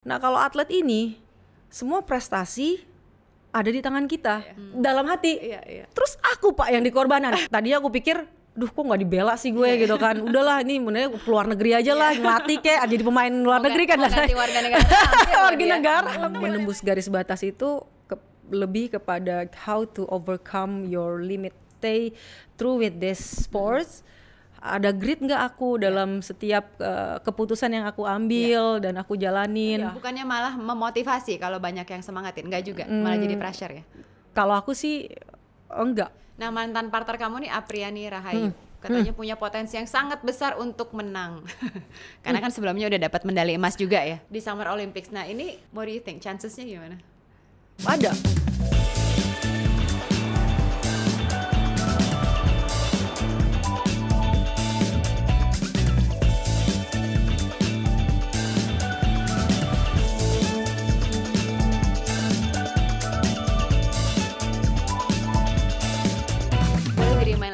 Nah kalau atlet ini semua prestasi ada di tangan kita, dalam hati. Terus aku Pak yang dikorbanan. Tadinya aku pikir, duh kok nggak dibela sih gue gitu kan. Udahlah ini mending keluar negeri aja lah, ngelatih kayak jadi pemain luar negeri kan. Ganti warga negara. Warga negara. Menembus garis batas itu lebih kepada how to overcome your limit. Stay through with this sports. Ada grit nggak aku dalam setiap keputusan yang aku ambil dan aku jalanin. Bukannya malah memotivasi kalau banyak yang semangatin, nggak juga, malah jadi pressure ya? Kalau aku sih enggak. Nah mantan partner kamu nih Apriani Rahayu, katanya punya potensi yang sangat besar untuk menang. Karena kan sebelumnya udah dapat medali emas juga ya di Summer Olympics. Nah ini what do you think, chancesnya gimana? Ada.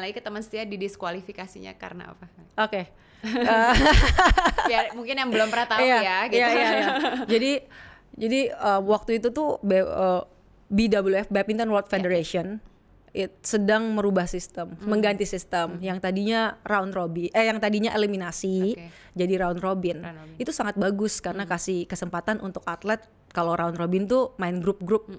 Ke teman setia didiskualifikasinya karena apa? Oke. Ya mungkin yang belum pernah tahu ya gitu. Jadi waktu itu tuh BWF Badminton World Federation sedang merubah sistem, mengganti sistem yang tadinya round robin, yang tadinya eliminasi jadi round robin. Itu sangat bagus karena kasih kesempatan untuk atlet kalau round robin tuh main grup-grup.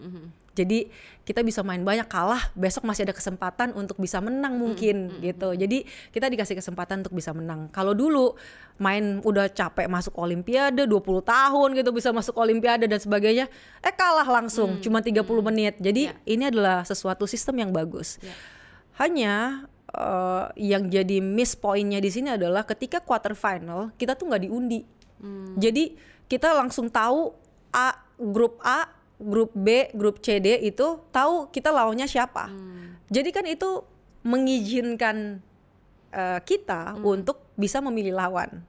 Jadi kita bisa main banyak, kalah besok masih ada kesempatan untuk bisa menang mungkin gitu. Jadi kita dikasih kesempatan untuk bisa menang. Kalau dulu main udah capek masuk olimpiade 20 tahun gitu bisa masuk olimpiade dan sebagainya, kalah langsung cuma 30 menit. Jadi ini adalah sesuatu sistem yang bagus. Hanya yang jadi miss pointnya di sini adalah ketika quarter final kita tuh nggak diundi. Jadi kita langsung tahu grup A, grup B, grup C, D itu tahu kita lawannya siapa. Jadi kan itu mengizinkan kita untuk bisa memilih lawan.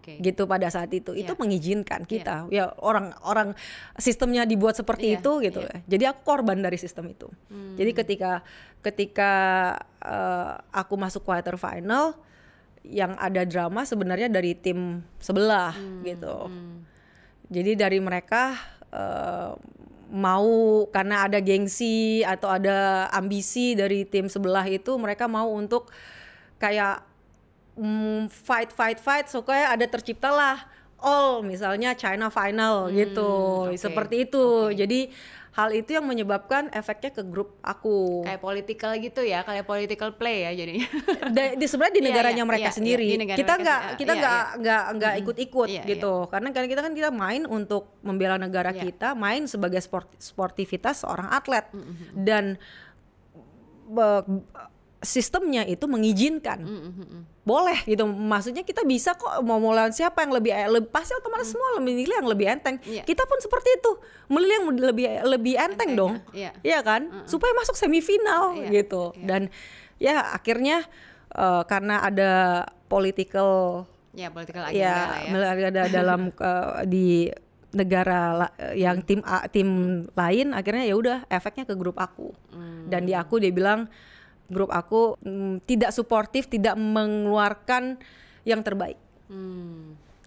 Gitu pada saat itu. Itu mengizinkan kita. Ya orang sistemnya dibuat seperti itu gitu. Jadi aku korban dari sistem itu. Jadi ketika aku masuk quarter final yang ada drama sebenarnya dari tim sebelah gitu. Jadi dari mereka mau karena ada gengsi atau ada ambisi dari tim sebelah itu, mereka mau untuk kayak fight so kayak ada terciptalah misalnya China final gitu. Seperti itu. Jadi hal itu yang menyebabkan efeknya ke grup aku. Kayak political gitu ya, kayak political play ya jadinya. Sebenarnya di negaranya mereka sendiri. Kita nggak ikut-ikut gitu. Karena kita main untuk membela negara kita, main sebagai sportivitas seorang atlet. Dan sistemnya itu mengizinkan. Boleh gitu. Maksudnya kita bisa kok mau lawan siapa yang lebih pasti otomatis semua memilih yang lebih enteng. Kita pun seperti itu. Memilih yang lebih enteng dong. Iya kan? Supaya masuk semifinal gitu. Dan ya akhirnya karena ada political agenda dalam di negara yang tim lain, akhirnya ya udah efeknya ke grup aku. Dan di aku dia bilang grup aku tidak suportif, tidak mengeluarkan yang terbaik.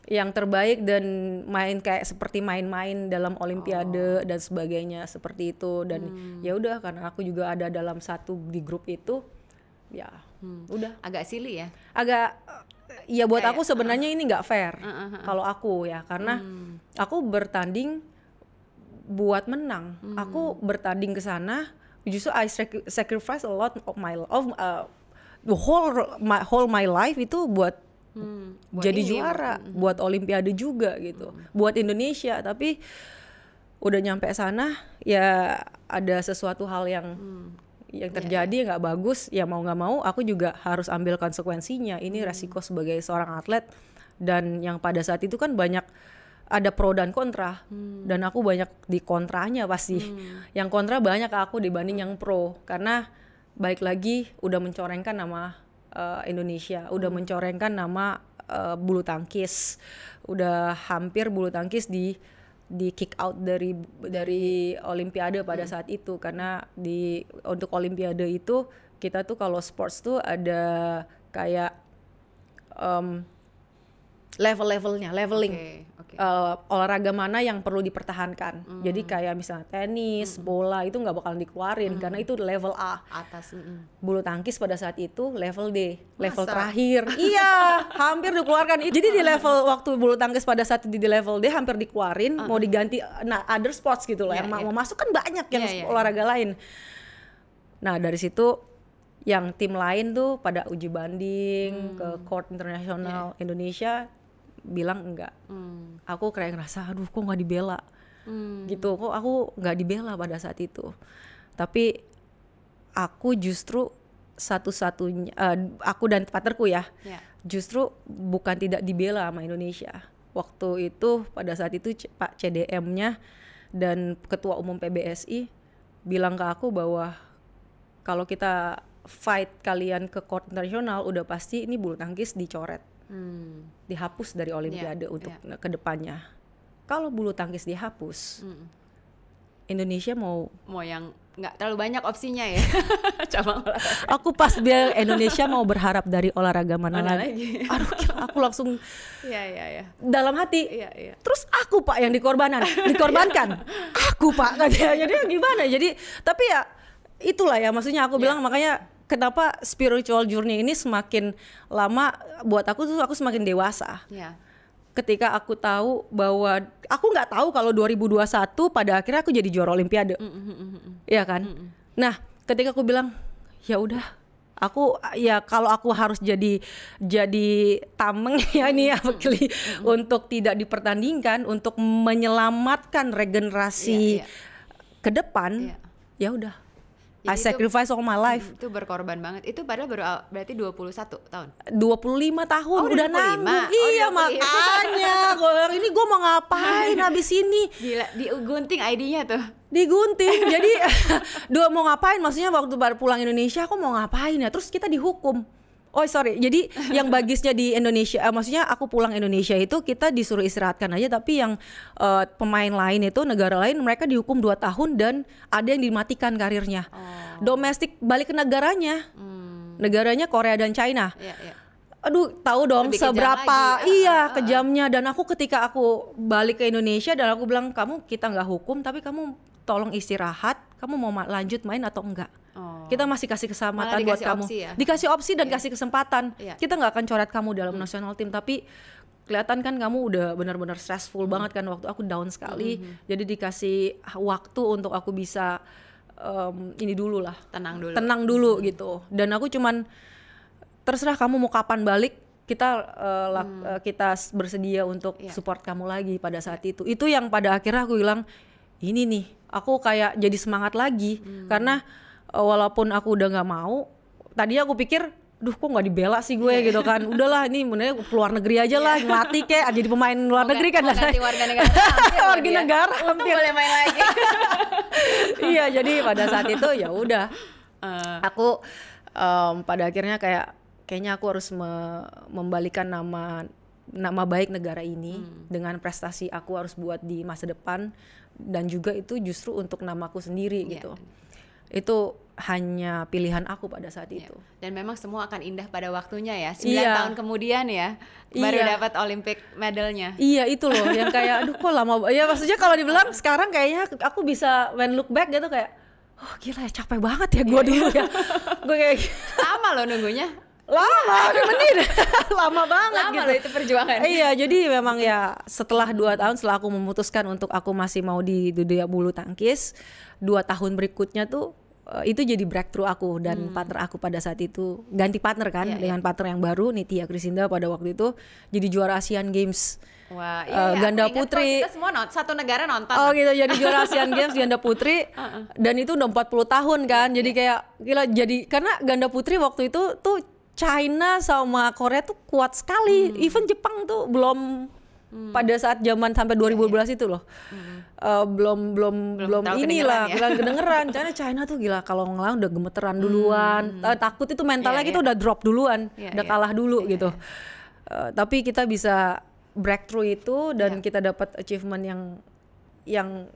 Yang terbaik dan main kayak seperti main-main dalam olimpiade dan sebagainya seperti itu. Dan ya udah karena aku juga ada dalam satu di grup itu, ya udah. Agak silly ya? Agak ya buat kayak, aku sebenarnya ini nggak fair kalau aku ya, karena aku bertanding buat menang. Aku bertanding ke sana. Justru I sacrifice a lot of my whole my life itu buat jadi juara, buat olimpiade juga gitu, buat Indonesia. Tapi udah nyampe sana ya ada sesuatu hal yang terjadi nggak bagus, ya mau nggak mau aku juga harus ambil konsekuensinya. Ini resiko sebagai seorang atlet, dan yang pada saat itu kan banyak ada pro dan kontra, dan aku banyak di kontranya pasti. Yang kontra banyak ke aku dibanding yang pro, karena baik lagi udah mencorengkan nama Indonesia, udah mencorengkan nama bulu tangkis, udah hampir bulu tangkis di kick out dari olimpiade pada saat itu, karena untuk olimpiade itu kita tuh kalau sports tuh ada kayak level-levelnya, leveling. Oke. Olahraga mana yang perlu dipertahankan. Jadi kayak misalnya tenis, bola itu nggak bakalan dikeluarin karena itu level A. Atas. Bulu tangkis pada saat itu level D, level Masa? terakhir. Iya, hampir dikeluarkan. Jadi di level waktu bulu tangkis pada saat itu di level D hampir dikeluarin, mau diganti other sports gitu loh. Yang mau masuk kan banyak yang olahraga lain. Nah, dari situ yang tim lain tuh pada uji banding ke court internasional Indonesia bilang enggak. Aku kayak ngerasa aduh kok nggak dibela gitu, kok aku nggak dibela pada saat itu. Tapi aku justru satu-satunya aku dan partnerku ya justru bukan tidak dibela sama Indonesia. Waktu itu pada saat itu Pak CDM-nya dan Ketua Umum PBSI bilang ke aku bahwa kalau kita fight kalian ke court internasional udah pasti ini bulu tangkis dicoret. Dihapus dari Olimpiade untuk kedepannya. Kalau bulu tangkis dihapus, Indonesia mau yang nggak terlalu banyak opsinya ya. Cabang olahraga. Aku pas bilang Indonesia mau berharap dari olahraga mana lagi. Aduh, aku langsung Iya. dalam hati. Iya. Terus aku Pak yang dikorbankan. Aku Pak katanya. Jadi gimana? Jadi tapi ya itulah ya maksudnya aku bilang makanya kenapa spiritual journey ini semakin lama buat aku tuh aku semakin dewasa. Ketika aku tahu bahwa aku nggak tahu kalau 2021 pada akhirnya aku jadi juara Olimpiade, ya kan? Nah, ketika aku bilang ya udah, aku ya kalau aku harus jadi tameng ya ini untuk tidak dipertandingkan untuk menyelamatkan regenerasi ke depan, ya udah. I sacrifice all my life. Itu berkorban banget. Itu padahal berarti 21 tahun. 25 tahun udah 25. nanggung. Iya makanya ini gue mau ngapain habis ini. Gila, digunting ID-nya tuh. Digunting. Jadi mau ngapain maksudnya waktu baru pulang Indonesia aku mau ngapain ya. Terus kita dihukum. Oh sorry, jadi yang bagisnya di Indonesia, maksudnya aku pulang Indonesia itu kita disuruh istirahatkan aja, tapi yang pemain lain itu negara lain mereka dihukum 2 tahun dan ada yang dimatikan karirnya. Domestik balik ke negaranya, negaranya Korea dan China. Aduh tahu dong lebih seberapa kejamnya. Dan aku ketika aku balik ke Indonesia dan aku bilang kita nggak hukum tapi kamu tolong istirahat, kamu mau lanjut main atau enggak? Kita masih kasih kesempatan buat kamu. Dikasih opsi dan kasih kesempatan. Kita nggak akan coret kamu dalam national team, tapi kelihatan kan kamu udah benar-benar stressful banget kan waktu aku down sekali. Jadi dikasih waktu untuk aku bisa ini dulu lah. Tenang dulu gitu. Dan aku cuman terserah kamu mau kapan balik. Kita bersedia untuk support kamu lagi pada saat itu. Itu yang pada akhirnya aku bilang ini nih, aku kayak jadi semangat lagi karena walaupun aku udah nggak mau, tadi aku pikir, duh kok nggak dibela sih gue gitu kan, udahlah ini mending keluar negeri aja lah, ngelatih kayak jadi pemain luar negeri kan, ganti warga negara, warga negara, hampir boleh main lagi. Iya, jadi pada saat itu ya udah, aku pada akhirnya kayaknya aku harus membalikan nama baik negara ini dengan prestasi aku harus buat di masa depan, dan juga itu justru untuk namaku sendiri gitu. Itu hanya pilihan aku pada saat itu. Dan memang semua akan indah pada waktunya ya. 9 tahun kemudian ya baru dapat Olympic medalnya. Iya itu loh yang kayak aduh kok lama. Ya maksudnya kalau dibilang sekarang kayaknya aku bisa when look back gitu kayak oh gila ya capek banget ya gue dulu ya. Gue kayak lama loh nunggunya. Lama menit. Lama banget lama gitu. loh itu perjuangan. Iya, jadi memang ya setelah 2 tahun setelah aku memutuskan untuk aku masih mau di dunia bulu tangkis, 2 tahun berikutnya tuh itu jadi breakthrough aku dan partner aku pada saat itu ganti partner kan dengan partner yang baru Nitya Krisinda pada waktu itu jadi juara Asian Games. Wah, iya, ganda putri. Kita semua satu negara nonton. Oh gitu, jadi juara Asian Games ganda putri dan itu udah 40 tahun kan. Jadi kayak gila, jadi karena ganda putri waktu itu tuh China sama Korea tuh kuat sekali. Even Jepang tuh belum pada saat zaman sampai 2012 itu loh. Belum inilah kedengeran. China tuh gila kalau ngelawan udah gemeteran duluan. Takut itu mentalnya kita udah drop duluan, udah kalah dulu gitu. Tapi kita bisa breakthrough itu dan kita dapat achievement yang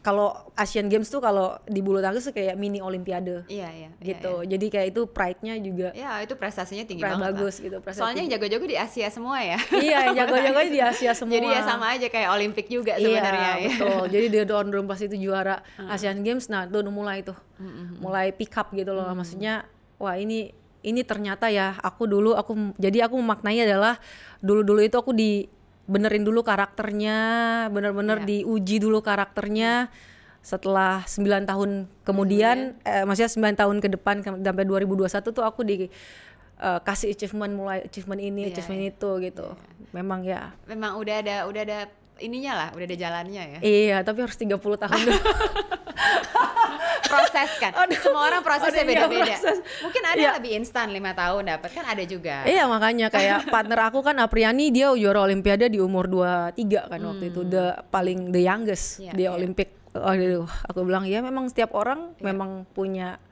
kalau Asian Games tuh kalau di bulu tangkis tuh kayak mini olimpiade. Iya, Gitu. Jadi kayak itu pride-nya juga. Ya, itu prestasinya tinggi Pride banget bagus lah. gitu. Soalnya yang jago-jago di Asia semua ya. Iya, yang jago-jagonya di Asia semua. Jadi ya sama aja kayak Olimpik juga sebenarnya. Iya, betul. Jadi dia Don pas itu juara Asian Games, nah tuh udah mulai tuh. Mulai pick up gitu loh. Maksudnya, wah ini ternyata ya aku memaknai adalah dulu itu aku benerin dulu karakternya, bener-bener diuji dulu karakternya. Setelah 9 tahun kemudian, maksudnya 9 tahun ke depan sampai 2021 tuh aku kasih achievement achievement itu gitu. Memang udah ada ininya lah, udah ada jalannya ya. Iya, tapi harus 30 tahun dulu. Proses kan. Semua orang prosesnya beda-beda. Proses. Mungkin ada lebih instan 5 tahun dapat kan ada juga. Iya, makanya kayak partner aku kan Apriani, dia juara olimpiade di umur 23 kan waktu itu, the youngest di Olimpik. Aku bilang ya memang setiap orang memang punya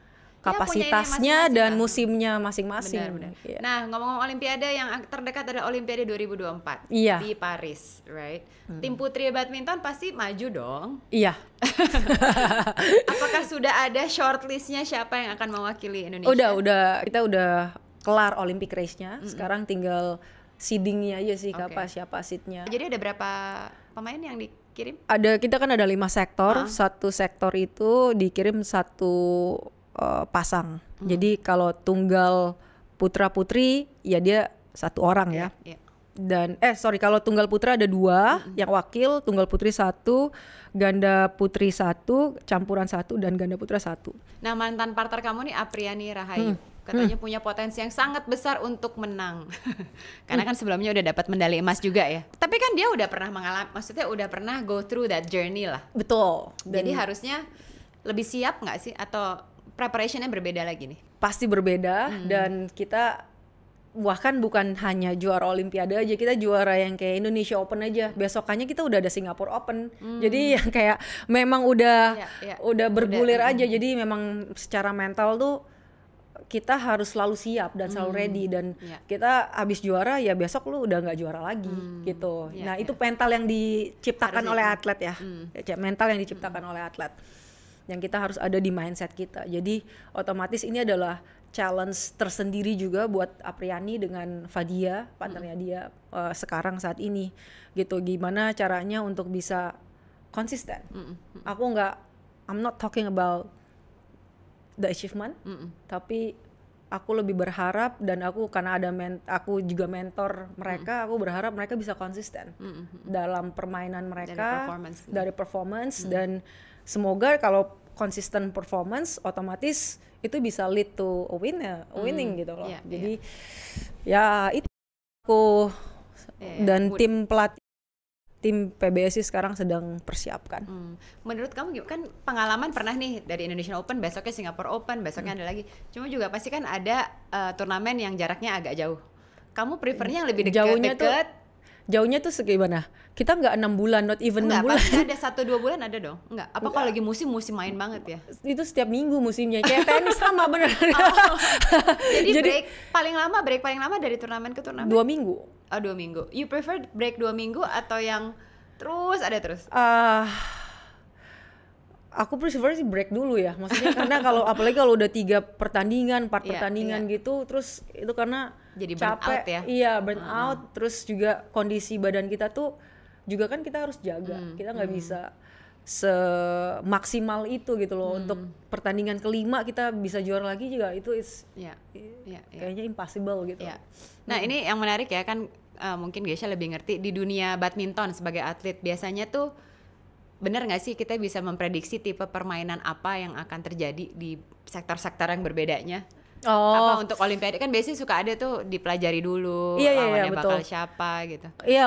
kapasitasnya punya dan musimnya masing-masing. Benar. Nah, ngomong-ngomong olimpiade, yang terdekat adalah Olimpiade 2024 di Paris, right? Tim putri badminton pasti maju dong. Iya. Apakah sudah ada shortlistnya siapa yang akan mewakili Indonesia? Kita udah kelar Olympic race-nya. Sekarang tinggal seedingnya aja sih, siapa seednya. Jadi ada berapa pemain yang dikirim? Kita kan ada 5 sektor. Satu sektor itu dikirim satu pasang. Jadi kalau tunggal putra putri ya dia satu orang ya. Dan kalau tunggal putra ada 2 yang wakil, tunggal putri 1, ganda putri 1, campuran 1, dan ganda putra 1. Nah, mantan partner kamu nih Apriani Rahayu katanya punya potensi yang sangat besar untuk menang. Karena kan sebelumnya udah dapat medali emas juga ya. Tapi kan dia udah pernah maksudnya udah pernah go through that journey lah. Betul. Jadi harusnya lebih siap nggak sih, atau preparationnya berbeda lagi nih? Pasti berbeda. Dan kita bahkan bukan hanya juara olimpiade aja, kita juara yang kayak Indonesia Open aja. Besokannya kita udah ada Singapore Open. Jadi yang kayak memang udah bergulir aja. Jadi memang secara mental tuh kita harus selalu siap dan selalu ready, dan kita habis juara ya besok lu udah nggak juara lagi gitu. Nah itu mental yang diciptakan oleh atlet ya. Mental yang diciptakan oleh atlet, yang kita harus ada di mindset kita. Jadi otomatis ini adalah challenge tersendiri juga buat Apriani dengan Fadia, partnernya dia sekarang saat ini gitu. Gimana caranya untuk bisa konsisten. I'm not talking about the achievement, tapi aku lebih berharap, dan karena aku juga mentor mereka, aku berharap mereka bisa konsisten dalam permainan mereka, dari performance dan semoga kalau konsisten performance otomatis itu bisa lead to winning gitu loh. Jadi ya itu aku dan tim pelatih, tim PBSI sekarang sedang persiapkan. Menurut kamu kan pengalaman pernah nih dari Indonesian Open, besoknya Singapore Open, besoknya ada lagi. Cuma juga pasti kan ada turnamen yang jaraknya agak jauh. Kamu prefernya yang lebih dekat? Jauhnya tuh segimana? Kita nggak 6 bulan, not even 6 bulan. Pasti ada 1-2 bulan ada dong? Enggak? Apa kalau lagi musim main banget ya? Itu setiap minggu musimnya, kayak tenis sama bener. Jadi break paling lama dari turnamen ke turnamen? 2 minggu. Oh, 2 minggu. You prefer break 2 minggu atau yang terus? Aku prefer sih break dulu ya, maksudnya karena apalagi kalau udah 3 pertandingan, 4 pertandingan gitu, terus itu karena jadi capek burn out ya? Iya, burn out, terus juga kondisi badan kita tuh juga kan kita harus jaga, kita nggak bisa semaksimal itu gitu loh. Untuk pertandingan kelima kita bisa juara lagi juga, itu kayaknya impossible gitu. Nah ini yang menarik ya kan, mungkin Geisha lebih ngerti di dunia badminton sebagai atlet. Biasanya tuh benar nggak sih kita bisa memprediksi tipe permainan apa yang akan terjadi di sektor-sektor yang berbedanya? Apa untuk olimpiade kan biasanya suka ada tuh dipelajari dulu lawannya bakal siapa gitu. Iya,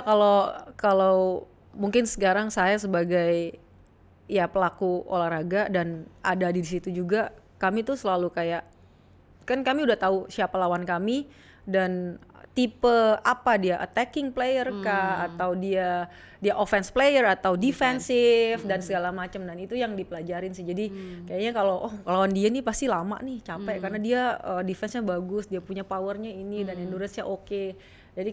kalau mungkin sekarang saya sebagai pelaku olahraga dan ada di situ juga, kami tuh selalu kayak kan kami udah tahu siapa lawan kami dan tipe apa dia, attacking player kah atau dia offense player atau defensive dan segala macam, dan itu yang dipelajarin sih. Jadi kayaknya kalau lawan dia nih pasti lama nih, capek karena dia defense-nya bagus, dia punya powernya ini dan endurance-nya oke. Jadi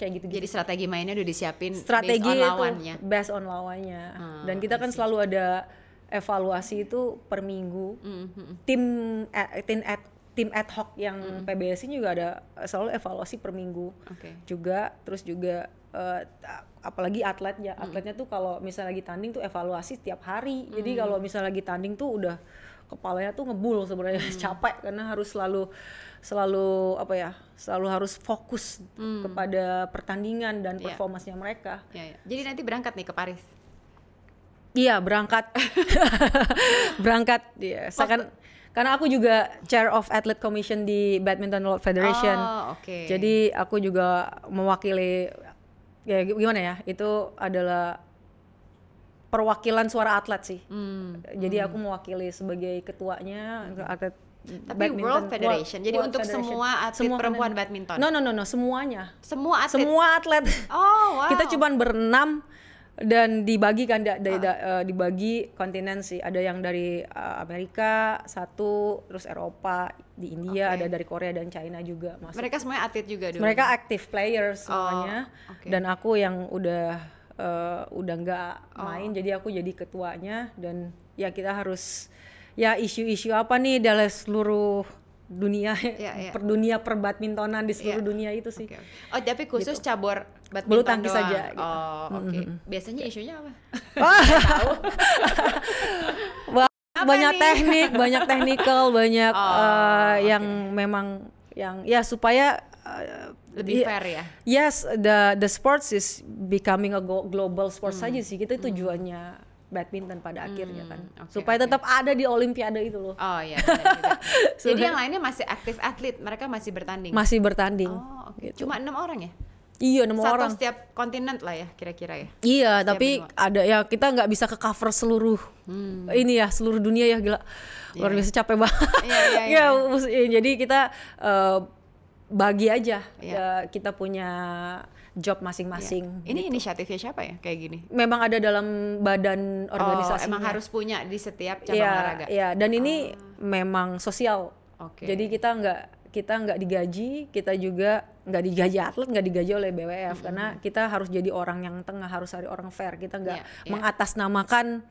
kayak gitu. Jadi strategi mainnya udah disiapin Strategi based on itu lawannya. based on lawannya. Dan kita kan selalu ada evaluasi itu per minggu. Tim ad hoc yang PBSI juga ada selalu evaluasi per minggu. Juga terus juga apalagi atletnya tuh kalau misalnya lagi tanding tuh evaluasi tiap hari. Jadi kalau misalnya lagi tanding tuh udah kepalanya tuh ngebul sebenarnya, capek karena harus selalu harus fokus kepada pertandingan dan performanya mereka. Jadi nanti berangkat nih ke Paris. Iya, berangkat. Berangkat ya. Karena aku juga Chair of Athlete Commission di Badminton World Federation. Jadi aku juga mewakili, ya gimana ya, itu adalah perwakilan suara atlet sih. Jadi aku mewakili sebagai ketuanya atlet tapi World Federation. Jadi World untuk Federation. Semua atlet perempuan badminton. No, semuanya. Semua atlet. Semua atlet. Oh, wow. Kita cuma berenam dan dibagi kan dibagi kontinen sih. Ada yang dari Amerika satu, terus Eropa, di India ada dari Korea dan China juga masuk. Mereka semuanya atlet juga dulu. Mereka active players semuanya. Dan aku yang udah nggak main, jadi aku jadi ketuanya. Dan ya kita harus ya isu-isu apa nih dari seluruh dunia, per badmintonan di seluruh dunia itu sih. Oh, tapi khusus gitu. Cabur badminton bulu tangkis doang. saja. Gitu. Oh, biasanya isunya apa? Tahu. Banyak teknik, banyak technical, banyak yang memang yang ya supaya lebih fair ya. Yes, the sports is becoming a global sports saja sih. Kita tujuannya badminton pada akhirnya kan, supaya tetap ada di Olimpiade itu loh. Oh iya. Juga. Jadi yang lainnya masih aktif atlet, mereka masih bertanding. Masih bertanding. Oh, gitu. Cuma 6 orang ya? Iya, 6 orang. Satu setiap kontinen lah ya, kira-kira ya. Iya, setiap tapi ada ya kita nggak bisa ke cover seluruh ini ya, seluruh dunia ya, gila. Luar biasa capek banget. Iya. Jadi kita bagi aja. Ya, kita punya job masing-masing. Ini gitu. Inisiatifnya siapa ya kayak gini? Memang ada dalam badan organisasinya. Emang harus punya di setiap cabang olahraga. Iya, dan ini memang sosial. Jadi kita nggak digaji, kita juga nggak digaji atlet, nggak digaji oleh BWF karena kita harus jadi orang yang tengah, harus cari orang fair. Kita nggak mengatasnamakan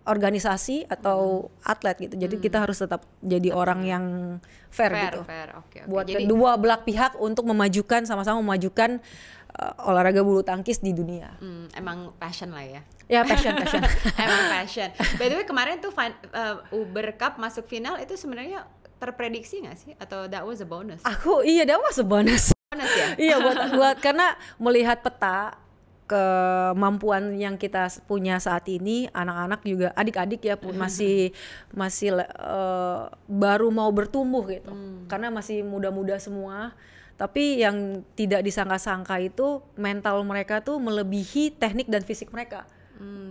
organisasi atau atlet gitu. Jadi kita harus tetap jadi orang yang fair gitu. Buat jadi, kedua belah pihak untuk memajukan, sama-sama memajukan olahraga bulu tangkis di dunia. Emang passion lah ya. Ya, passion. Emang passion. By the way, kemarin tuh Uber Cup masuk final itu sebenarnya terprediksi nggak sih? Atau that was a bonus? That was a bonus. Bonus ya? Iya, buat karena melihat peta kemampuan yang kita punya saat ini, anak-anak juga adik-adik ya pun masih baru mau bertumbuh gitu. Karena masih muda-muda semua. Tapi yang tidak disangka-sangka itu mental mereka tuh melebihi teknik dan fisik mereka.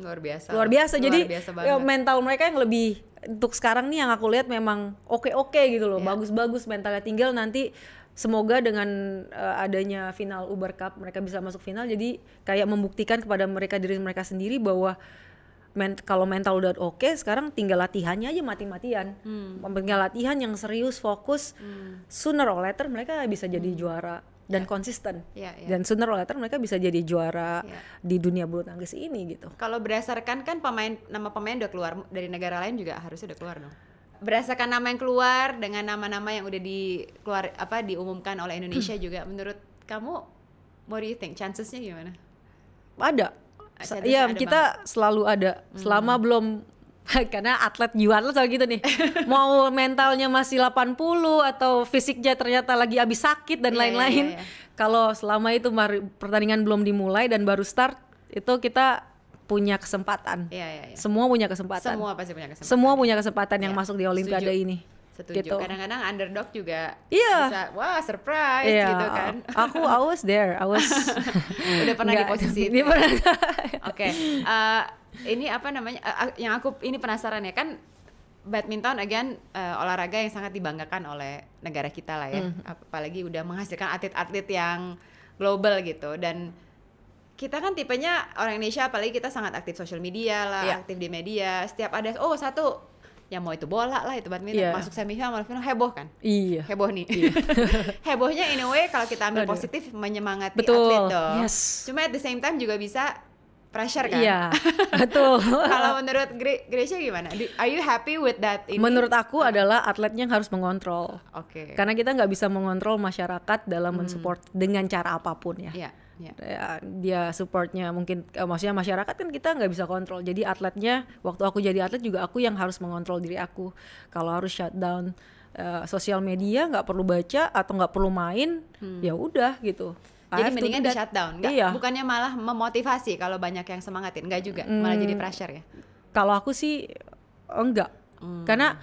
Luar biasa. Jadi mental mereka yang lebih, untuk sekarang nih yang aku lihat memang oke gitu loh, bagus-bagus mentalnya. Tinggal nanti semoga dengan adanya final Uber Cup mereka bisa masuk final, jadi kayak membuktikan kepada diri mereka sendiri bahwa kalau mental udah oke, sekarang tinggal latihannya aja mati-matian. Tinggal latihan yang serius, fokus. Sooner or later mereka bisa jadi juara dan konsisten. Dan sooner or later mereka bisa jadi juara di dunia bulu tangkis ini gitu. Kalau berdasarkan kan nama pemain udah keluar, dari negara lain juga harusnya udah keluar dong. Berdasarkan nama yang keluar dengan nama-nama yang udah diumumkan oleh Indonesia juga, menurut kamu what do you think, chancesnya gimana? Ada. Iya, kita selalu ada selama belum karena atlet juara sama gitu nih. Mau mentalnya masih 80 atau fisiknya ternyata lagi habis sakit dan lain-lain. Kalau selama itu pertandingan belum dimulai dan baru start, itu kita punya kesempatan. Semua punya kesempatan. Semua pasti punya kesempatan. Semua punya kesempatan yang masuk di Olimpiade ini. Setuju. Gitu. Kadang-kadang underdog juga bisa, wah surprise gitu kan. I was there. Udah pernah di posisi itu. Oke. Ini apa namanya? Yang aku ini penasaran ya, kan badminton again olahraga yang sangat dibanggakan oleh negara kita lah ya. Apalagi udah menghasilkan atlet-atlet yang global gitu, dan kita kan tipenya orang Indonesia, apalagi kita sangat aktif sosial media lah, aktif di media. Setiap ada satu yang mau itu bola lah, itu badminton, masuk semifinal, heboh kan? Iya. Heboh nih. Hebohnya in a way kalau kita ambil positif menyemangati betul. atlet dong. Yes. Cuma at the same time juga bisa pressure kan? Iya, betul. Kalau menurut Gracia gimana? Are you happy with that? Menurut aku adalah atletnya yang harus mengontrol. Oke. Karena kita nggak bisa mengontrol masyarakat dalam mensupport dengan cara apapun ya. Iya. Ya, dia supportnya mungkin maksudnya masyarakat kan kita nggak bisa kontrol. Jadi atletnya, waktu aku jadi atlet juga aku yang harus mengontrol diri aku. Kalau harus shutdown sosial media, nggak perlu baca atau nggak perlu main, ya udah gitu. Jadi mendingan di shutdown, iya. Bukannya malah memotivasi kalau banyak yang semangatin, nggak juga, malah jadi pressure ya? Kalau aku sih enggak, karena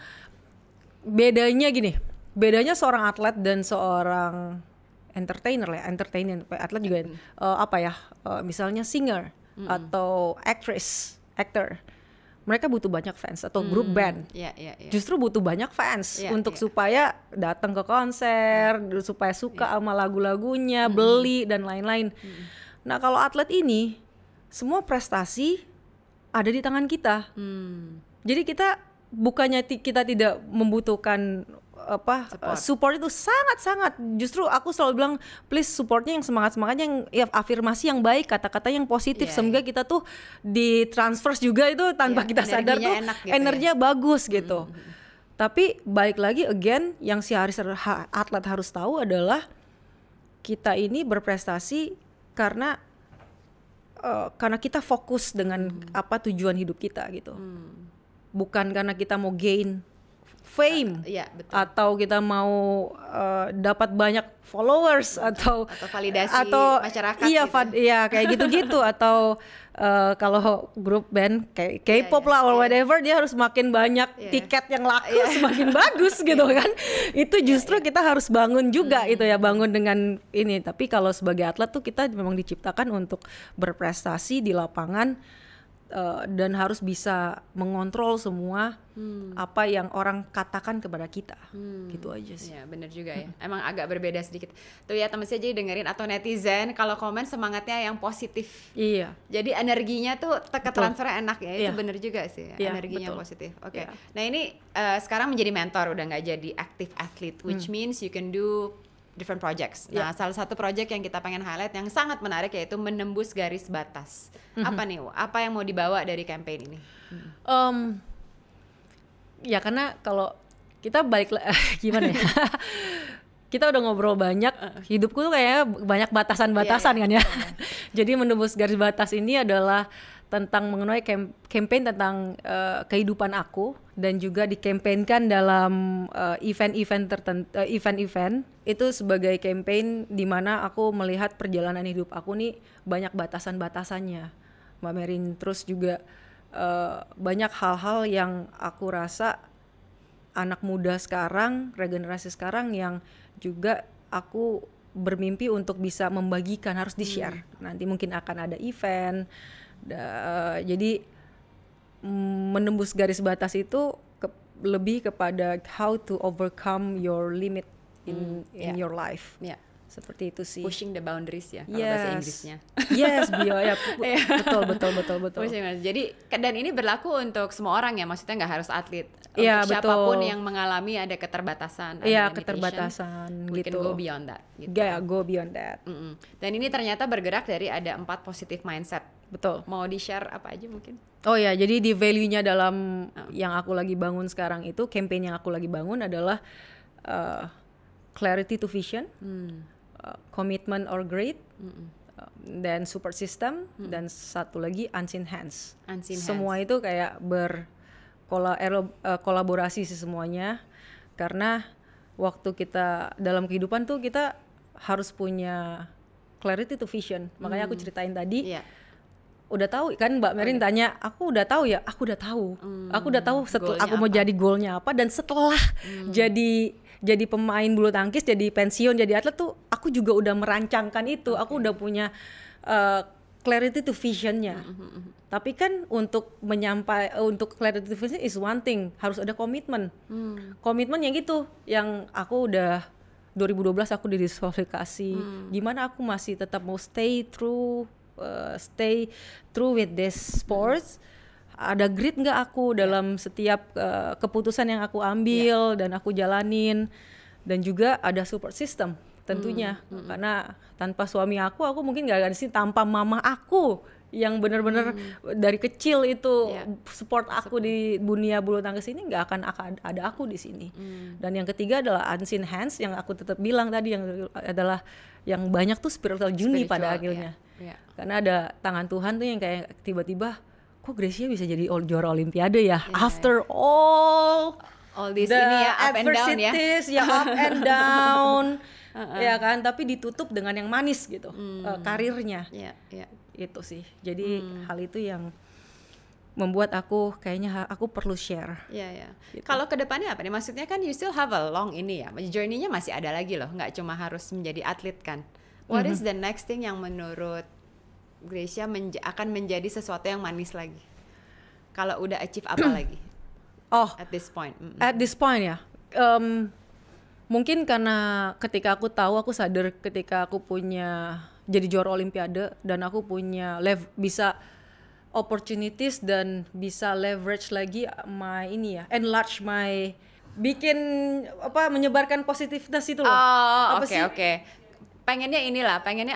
bedanya seorang atlet dan seorang entertainer atlet juga misalnya singer atau actor, mereka butuh banyak fans atau grup band. Justru butuh banyak fans untuk supaya datang ke konser, supaya suka sama lagu-lagunya, beli dan lain-lain. Nah kalau atlet ini semua prestasi ada di tangan kita. Jadi kita bukannya kita tidak membutuhkan support itu sangat-sangat, justru aku selalu bilang please supportnya yang semangat-semangatnya, yang ya, afirmasi yang baik, kata-kata yang positif, semoga kita tuh ditransfer juga itu tanpa kita sadar tuh gitu energinya bagus gitu. Tapi balik lagi again, yang si atlet harus tahu adalah kita ini berprestasi karena kita fokus dengan apa tujuan hidup kita gitu. Bukan karena kita mau gain fame atau kita mau dapat banyak followers atau validasi masyarakat kayak gitu-gitu atau kalau grup band kayak K-pop lah or whatever, dia harus makin banyak tiket yang laku semakin bagus gitu kan. Itu justru kita harus bangun juga itu ya, bangun dengan ini. Tapi kalau sebagai atlet tuh kita memang diciptakan untuk berprestasi di lapangan dan harus bisa mengontrol semua apa yang orang katakan kepada kita. Gitu aja sih. Ya benar juga ya. Emang agak berbeda sedikit. Tuh ya teman saya jadi dengerin atau netizen kalau komen semangatnya yang positif. Iya. Jadi energinya tuh transfer enak ya. Itu benar juga sih. Iya, energinya positif. Oke. Iya. Nah ini sekarang menjadi mentor, udah nggak jadi active athlete, which means you can do different projects. Nah, salah satu project yang kita pengen highlight yang sangat menarik yaitu menembus garis batas. Apa nih? Apa yang mau dibawa dari campaign ini? Ya karena kalau kita gimana ya? Kita udah ngobrol banyak, hidupku tuh kayak banyak batasan-batasan kan ya. Jadi menembus garis batas ini adalah tentang mengenai campaign tentang kehidupan aku, dan juga dikampanyekan dalam event-event itu sebagai campaign di mana aku melihat perjalanan hidup aku nih banyak batasan-batasannya, Mbak Merin. Terus juga banyak hal-hal yang aku rasa anak muda sekarang, regenerasi sekarang yang juga aku bermimpi untuk bisa membagikan, harus di-share. Nanti mungkin akan ada event. Jadi menembus garis batas itu lebih kepada how to overcome your limit in your life. Seperti itu sih. Pushing the boundaries ya kalau bahasa Inggrisnya. Yes, betul. Jadi dan ini berlaku untuk semua orang ya, maksudnya nggak harus atlet. Iya, untuk siapapun yang mengalami ada keterbatasan, ada keterbatasan we gitu. can go beyond that. Gitu. Go beyond that. Dan ini ternyata bergerak dari ada 4 positive mindset. Betul. Mau di-share apa aja mungkin? Oh ya, jadi di value-nya dalam yang aku lagi bangun sekarang itu, campaign yang aku lagi bangun adalah clarity to vision, commitment or great, dan support system, dan satu lagi unseen hands. Semua itu kayak kolaborasi sih semuanya, karena waktu kita dalam kehidupan tuh kita harus punya clarity to vision. Makanya aku ceritain tadi, udah tahu kan Mbak Merin tanya, aku udah tahu ya, aku udah tahu setelah aku mau jadi goalnya apa, dan setelah jadi pemain bulu tangkis, jadi pensiun, jadi atlet tuh aku juga udah merancangkan itu. Aku udah punya clarity to visionnya. Tapi kan untuk clarity to vision is one thing, harus ada komitmen. Komitmen yang gitu, yang aku udah 2012 aku didiskualifikasi. Gimana aku masih tetap mau stay true with this sports. ada grit nggak aku dalam setiap keputusan yang aku ambil dan aku jalanin, dan juga ada support system tentunya, karena tanpa suami aku mungkin nggak ada di sini, tanpa mama aku yang benar-benar dari kecil itu support aku di dunia bulu tangkis ini, nggak akan ada aku di sini. Dan yang ketiga adalah unseen hands yang aku tetap bilang tadi, yang adalah yang banyak tuh spiritual journey pada akhirnya. Karena ada tangan Tuhan tuh yang kayak tiba-tiba, kok Gracia bisa jadi juara Olimpiade ya? After all this ini ya, up and down ya. Ya up and down. Ya kan, tapi ditutup dengan yang manis gitu, karirnya. Itu sih. Jadi hal itu yang membuat aku kayaknya aku perlu share. Gitu. Kalau kedepannya apa nih? Maksudnya kan you still have a long ini ya, journey-nya masih ada lagi loh, nggak cuma harus menjadi atlet kan. What is the next thing yang menurut Gracia akan menjadi sesuatu yang manis lagi? Kalau udah achieve apa lagi? At this point. At this point ya. Mungkin karena ketika aku tahu, aku sadar ketika aku punya jadi juara Olimpiade dan aku punya bisa opportunities dan bisa leverage lagi enlarge my menyebarkan positivitas itu loh. Oke. Pengennya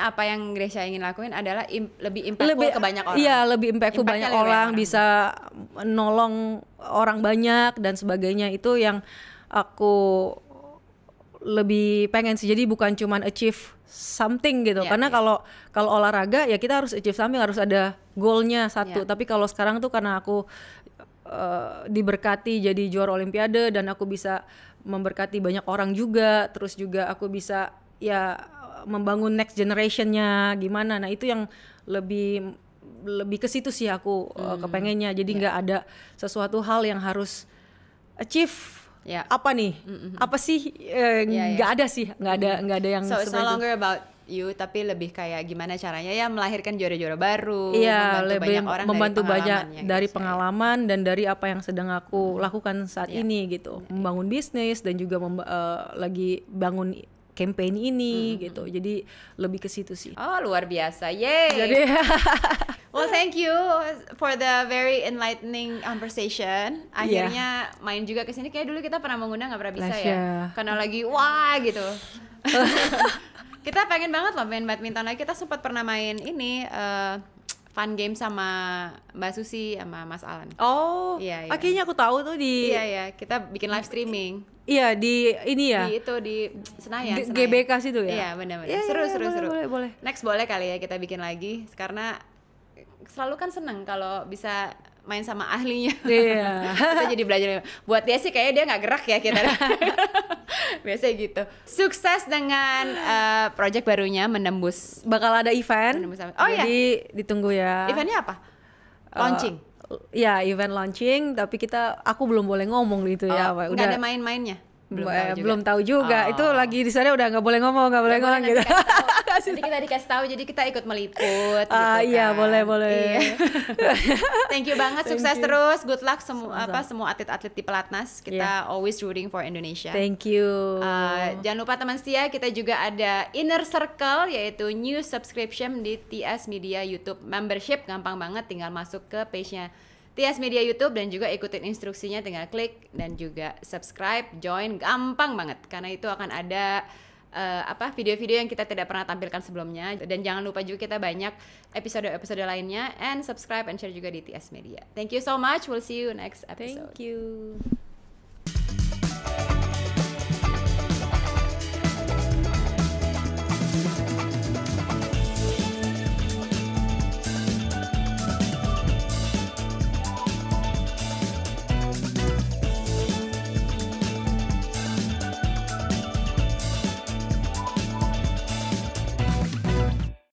apa yang Gracia ingin lakuin adalah lebih impactful ke banyak orang. Iya, lebih impactful banyak orang, bisa nolong orang banyak dan sebagainya. Itu yang aku lebih pengen sih. Jadi bukan cuman achieve something gitu. Karena kalau olahraga ya kita harus achieve something, harus ada goalnya satu. Tapi kalau sekarang tuh karena aku diberkati jadi juara Olimpiade dan aku bisa memberkati banyak orang juga, terus juga aku bisa membangun next generationnya gimana. Nah itu yang lebih ke situ sih aku kepengennya. Jadi nggak ada sesuatu hal yang harus achieve. Apa nih? Apa sih? Nggak ada sih, nggak ada yang. So it's no longer about you, tapi lebih kayak gimana caranya melahirkan juara-juara baru, membantu banyak dari pengalaman dan dari apa yang sedang aku lakukan saat ini gitu, membangun bisnis dan juga lagi bangun campaign ini gitu. Jadi lebih ke situ sih. Luar biasa. Yay. Jadi well, thank you for the very enlightening conversation. Akhirnya main juga ke sini. Kayak dulu kita pernah mengundang nggak pernah bisa ya. Karena lagi gitu. Kita pengen banget loh main badminton lagi. Kita sempat pernah main ini fun game sama Mbak Susi sama Mas Alan. Iya. Akhirnya aku tahu tuh di. Iya. Kita bikin live streaming. Iya di ini ya. Di Senayan. GBK situ ya. Iya benar-benar. Seru. Boleh. Next boleh kali ya kita bikin lagi, karena selalu kan seneng kalau bisa main sama ahlinya. Iya. Kita jadi belajar. Buat dia sih kayaknya dia nggak gerak ya kita. Biasanya gitu. Sukses dengan project barunya menembus. Bakal ada event. Jadi ditunggu ya. Eventnya apa? Launching. Ya event launching, tapi aku belum boleh ngomong gitu ya. Nggak ada main-mainnya. Belum tahu juga. Itu lagi di sana udah nggak boleh ngomong gitu. Nanti kita dikasih tahu, jadi kita ikut meliput. Iya boleh. Thank you banget, sukses terus, good luck semua atlet-atlet di Pelatnas. Kita always rooting for Indonesia. Thank you. Jangan lupa teman setia, kita juga ada Inner Circle, yaitu new subscription di TS Media YouTube membership. Gampang banget, tinggal masuk ke page-nya TS Media YouTube dan juga ikutin instruksinya, tinggal klik dan juga subscribe, join, gampang banget. Karena itu akan ada video-video yang kita tidak pernah tampilkan sebelumnya. Dan jangan lupa juga kita banyak episode-episode lainnya, and subscribe and share juga di TS Media. Thank you so much, we'll see you next episode. Thank you.